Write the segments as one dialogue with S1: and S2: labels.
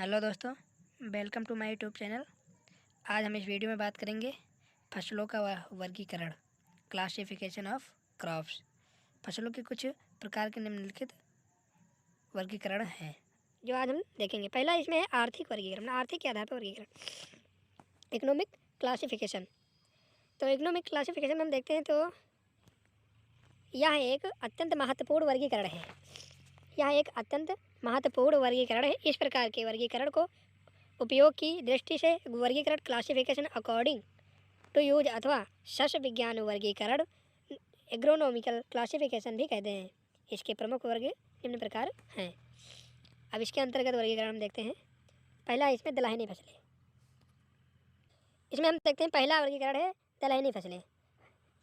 S1: Hello दोस्तों, welcome to my YouTube channel. आज हम इस वीडियो में बात करेंगे फसलों का वर्गीकरण, क्लासिफिकेशन ऑफ क्रॉप्स। फसलों के कुछ प्रकार के निम्नलिखित वर्गीकरण हैं जो आज हम देखेंगे। पहला इसमें है आर्थिक वर्गीकरण, आर्थिक के आधार पर वर्गीकरण, इकोनॉमिक क्लासिफिकेशन। तो इकोनॉमिक क्लासिफिकेशन हम देखते हैं तो यह एक अत्यंत महत्वपूर्ण वर्गीकरण है। यह एक अत्यंत महत्वपूर्ण वर्गीकरण है। इस प्रकार के वर्गीकरण को उपयोग की दृष्टि से वर्गीकरण क्लासिफिकेशन अकॉर्डिंग टू यूज अथवा सस्य विज्ञान वर्गीकरण एग्रोनॉमिकल क्लासिफिकेशन भी कहते हैं। इसके प्रमुख वर्ग निम्न प्रकार हैं। अब इसके अंतर्गत वर्गीकरण हम देखते हैं। पहला इसमें दलहनी फसलें। इसमें हम देखते हैं पहला वर्गीकरण है दलहनी फसलें,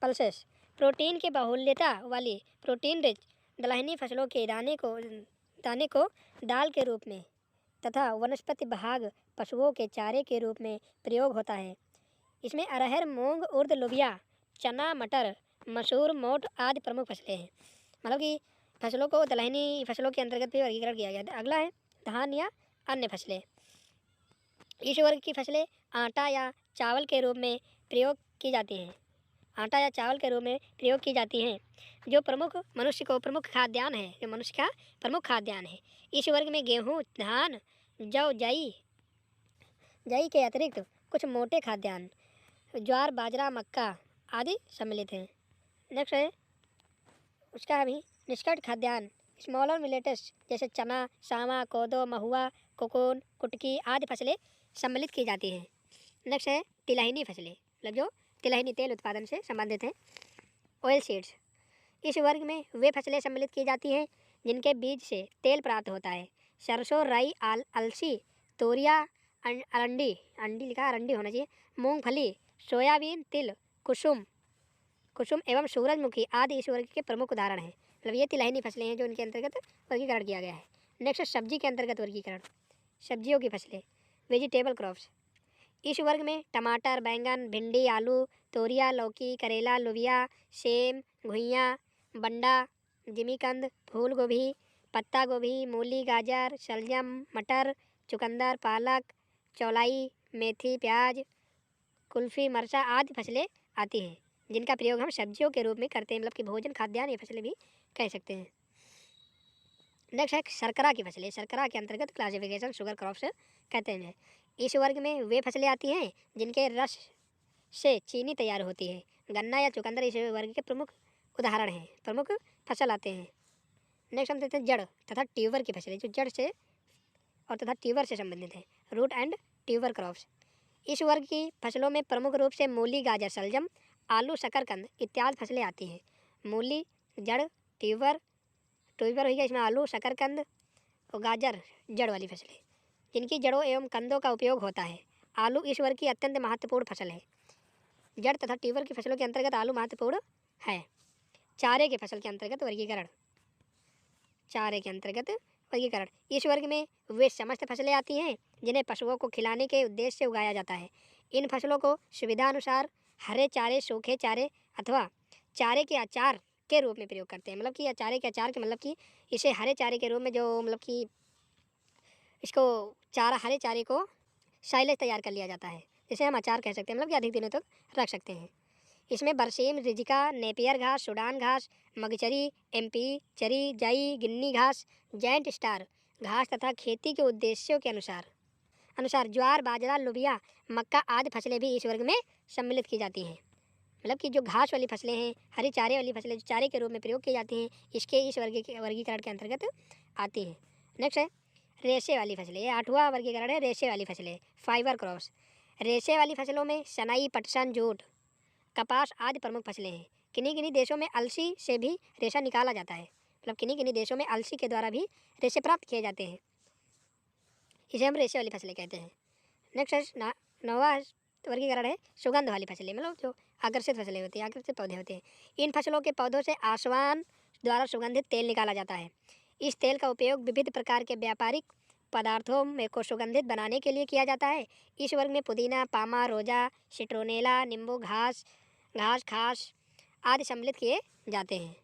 S1: पल्सेस। प्रोटीन की बहुल्यता वाली प्रोटीन रिच दलहनी फसलों के दाने को दाल के रूप में तथा वनस्पति भाग पशुओं के चारे के रूप में प्रयोग होता है। इसमें अरहर, मूंग, उर्द, लोबिया, चना, मटर, मसूर, मोठ आदि प्रमुख फसलें हैं। मतलब कि फसलों को दलहनी फसलों के अंतर्गत भी वर्गीकरण किया गया है। अगला है धान या अन्य फसलें। इस वर्ग की फसलें आटा या चावल के रूप में प्रयोग की जाती हैं। आटा या चावल के रूप में प्रयोग की जाती हैं, जो मनुष्य को प्रमुख खाद्यान्न है, जो मनुष्य का प्रमुख खाद्यान्न है। इस वर्ग में गेहूँ, धान, जौ, जई के अतिरिक्त कुछ मोटे खाद्यान्न ज्वार, बाजरा, मक्का आदि सम्मिलित हैं। नेक्स्ट है उसका भी निष्कट खाद्यान्न स्मॉलर मिलेटस जैसे चना, सावा, कोदो, महुआ, कोकोन, कुटकी आदि फसलें सम्मिलित की जाती हैं। नेक्स्ट है तिलहनी फसलें, मतलब जो तिलहनी तेल उत्पादन से संबंधित हैं। ऑयल सीड्स, इस वर्ग में वे फसलें सम्मिलित की जाती हैं जिनके बीज से तेल प्राप्त होता है। सरसों, राई, अलसी, तोरिया, अरंडी, अंडी लिखा अरंडी होना चाहिए, मूंगफली, सोयाबीन, तिल, कुसुम एवं सूरजमुखी आदि इस वर्ग के प्रमुख उदाहरण हैं। मतलब ये तिलहनी फसलें हैं जो इनके अंतर्गत वर्गीकरण किया गया है। नेक्स्ट सब्जी के अंतर्गत वर्गीकरण, सब्जियों की फसलें, वेजिटेबल क्रॉप्स। इस वर्ग में टमाटर, बैंगन, भिंडी, आलू, तोरिया, लौकी, करेला, लोबिया, सेम, घुइयाँ, बंडा, जिमीकंद, फूल गोभी, पत्ता गोभी, मूली, गाजर, शलजम, मटर, चुकंदर, पालक, चौलाई, मेथी, प्याज, कुल्फी, मरचा आदि फसलें आती हैं जिनका प्रयोग हम सब्जियों के रूप में करते हैं। मतलब कि भोजन खाद्यान्न ये फसलें भी कह सकते हैं। नेक्स्ट है शर्करा की फसलें। शर्करा के अंतर्गत क्लासिफिकेशन शुगर क्रॉप्स कहते हैं। इस वर्ग में वे फसलें आती हैं जिनके रस से चीनी तैयार होती है। गन्ना या चुकंदर इस वर्ग के प्रमुख उदाहरण हैं, प्रमुख फसल आते हैं। नेक्स्ट हम देखते हैं जड़ तथा ट्यूबर की फसलें, जो जड़ से और तथा ट्यूबर से संबंधित है। Root and tuber crops. इस वर्ग की फसलों में प्रमुख रूप से मूली, गाजर, शलजम, आलू, शकरकंद इत्यादि फसलें आती हैं। मूली, जड़, ट्यूबर हो गया, इसमें आलू, शकरकंद और गाजर जड़ वाली फसलें जिनकी जड़ों एवं कंदों का उपयोग होता है। आलू इस वर्ग की अत्यंत महत्वपूर्ण फसल है। जड़ तथा ट्यूबर की फसलों के अंतर्गत आलू महत्वपूर्ण है। चारे के फसल के अंतर्गत वर्गीकरण, चारे के अंतर्गत वर्गीकरण, इस वर्ग में वे समस्त फसलें आती हैं जिन्हें पशुओं को खिलाने के उद्देश्य से उगाया जाता है। इन फसलों को सुविधा अनुसार हरे चारे, सूखे चारे अथवा चारे के अचार के रूप में प्रयोग करते हैं। मतलब कि चारे के अचार के मतलब कि इसे हरे चारे के रूप में जो मतलब कि इसको हरे चारे को साइलेज तैयार कर लिया जाता है, जिसे हम अचार कह सकते हैं। मतलब कि अधिक दिनों तक रख सकते हैं। इसमें बरसीम, रिजिका, नेपियर घास, सूडान घास, मगचरी, एमपी चरी, जई, गिन्नी घास, जैंट स्टार घास तथा खेती के उद्देश्यों के अनुसार ज्वार, बाजरा, लोबिया, मक्का आदि फसलें भी इस वर्ग में सम्मिलित की जाती हैं। मतलब कि जो घास वाली फसलें हैं, हरी चारे वाली फसलें जो चारे के रूप में प्रयोग की जाती हैं, इसके इस वर्गीकरण के अंतर्गत आती हैं। नेक्स्ट है रेशे वाली फसलें। ये 8वां वर्गीकरण है, रेशे वाली फसलें, फाइबर क्रॉप्स। रेशे वाली फसलों में सनई, पटसन, जूट, कपास आदि प्रमुख फसलें हैं। किन्हीं देशों में अलसी से भी रेशा निकाला जाता है। मतलब किन्हीं देशों में अलसी के द्वारा भी रेशे प्राप्त किए जाते हैं। इसे हम रेशे वाली फसलें कहते हैं। नेक्स्ट 9वां वर्गीकरण है सुगंध वाली फसलें, मतलब जो आकर्षित फसलें होती हैं, आकर्षित पौधे होते हैं। इन फसलों के पौधों से आसवान द्वारा सुगंधित तेल निकाला जाता है। इस तेल का उपयोग विविध प्रकार के व्यापारिक पदार्थों में को सुगंधित बनाने के लिए किया जाता है। इस वर्ग में पुदीना, पामा, रोजा, सिट्रोनेला, नींबू घास, खास आदि सम्मिलित किए जाते हैं,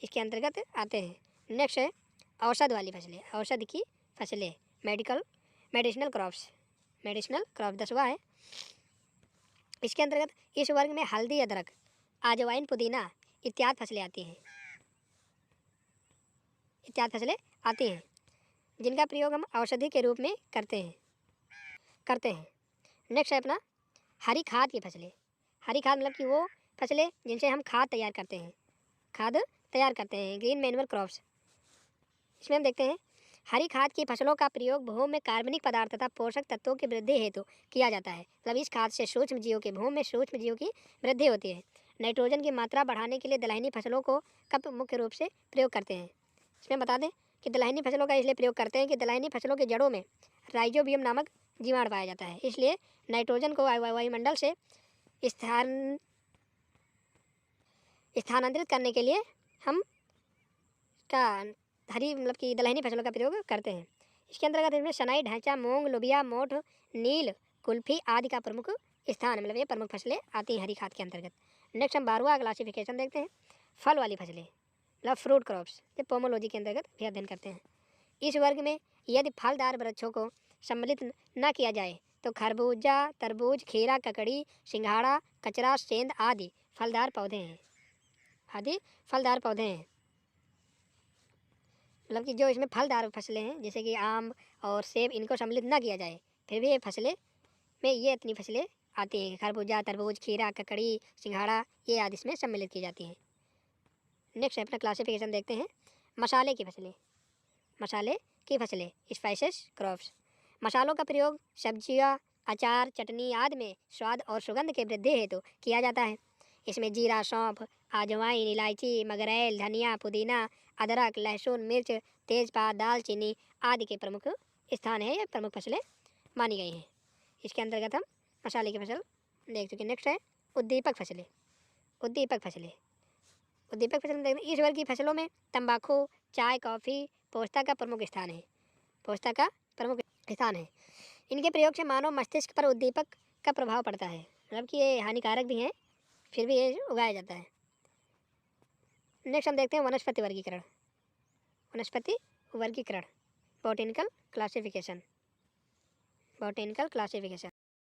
S1: इसके अंतर्गत आते हैं। नेक्स्ट है औषध वाली फसलें, औषध की फसलें, मेडिसिनल क्रॉप्स, मेडिसिनल क्रॉप 10वां है। इसके अंतर्गत इस वर्ग में हल्दी, अदरक, अजवाइन, पुदीना इत्यादि फसलें आती हैं, जिनका प्रयोग हम औषधि के रूप में करते हैं। नेक्स्ट है अपना हरी खाद की फसलें। हरी खाद मतलब कि वो फसलें जिनसे हम खाद तैयार करते हैं, ग्रीन मैनुअल क्रॉप्स। इसमें हम देखते हैं हरी खाद की फसलों का प्रयोग भूमि में कार्बनिक पदार्थ तथा पोषक तत्वों की वृद्धि हेतु किया जाता है। मतलब इस खाद से भूमि में सूक्ष्म जीवों की वृद्धि होती है। नाइट्रोजन की मात्रा बढ़ाने के लिए दलहनी फसलों को कब मुख्य रूप से प्रयोग करते हैं। इसमें बता दें कि दलहनी फसलों का इसलिए प्रयोग करते हैं कि दलहनी फसलों के जड़ों में राइजोबियम नामक जीवाणु पाया जाता है। इसलिए नाइट्रोजन को वायुमंडल से स्थानांतरित करने के लिए हम मतलब कि दलहनी फसलों का प्रयोग करते हैं। इसके अंतर्गत इसमें सनाई, ढांचा, मूंग, लोबिया, मोठ, नील, कुल्फी आदि का प्रमुख स्थान, मतलब ये प्रमुख फसलें आती हैं हरी खाद के अंतर्गत। नेक्स्ट हम 12वां क्लासिफिकेशन देखते हैं, फल वाली फसलें, मतलब फ्रूट क्रॉप्स, ये पोमोलॉजी के अंतर्गत भी अध्ययन करते हैं। इस वर्ग में यदि फलदार वृक्षों को सम्मिलित न किया जाए तो खरबूजा, तरबूज, खीरा, ककड़ी, सिंघाड़ा, कचरा, सेंध आदि फलदार पौधे हैं, मतलब कि जो इसमें फलदार फसलें हैं जैसे कि आम और सेब, इनको सम्मिलित ना किया जाए फिर भी ये फसलें में ये इतनी फसलें आती हैं, खरबूजा, तरबूज, खीरा, ककड़ी, सिंघाड़ा ये आदि इसमें सम्मिलित की जाती हैं। नेक्स्ट अपना क्लासिफिकेशन देखते हैं, मसाले की फसलें, स्पाइसेस क्रॉप्स। मसालों का प्रयोग सब्जियां, अचार, चटनी आदि में स्वाद और सुगंध के वृद्धि हेतु किया जाता है। इसमें जीरा, सौंफ, अजवाइन, इलायची, मगरैल, धनिया, पुदीना, अदरक, लहसुन, मिर्च, तेजपात, दालचीनी आदि के प्रमुख स्थान है, ये प्रमुख फसलें मानी गई हैं। इसके अंतर्गत हम मसाले की फसल देख चुके। नेक्स्ट है उद्दीपक फसलें। इस वर्ग की फसलों में तंबाकू, चाय, कॉफ़ी, पोस्ता का प्रमुख स्थान है। इनके प्रयोग से मानव मस्तिष्क पर उद्दीपक का प्रभाव पड़ता है, मतलब कि ये हानिकारक भी हैं फिर भी ये उगाया जाता है। नेक्स्ट हम देखते हैं वनस्पति वर्गीकरण, बॉटेनिकल क्लासिफिकेशन।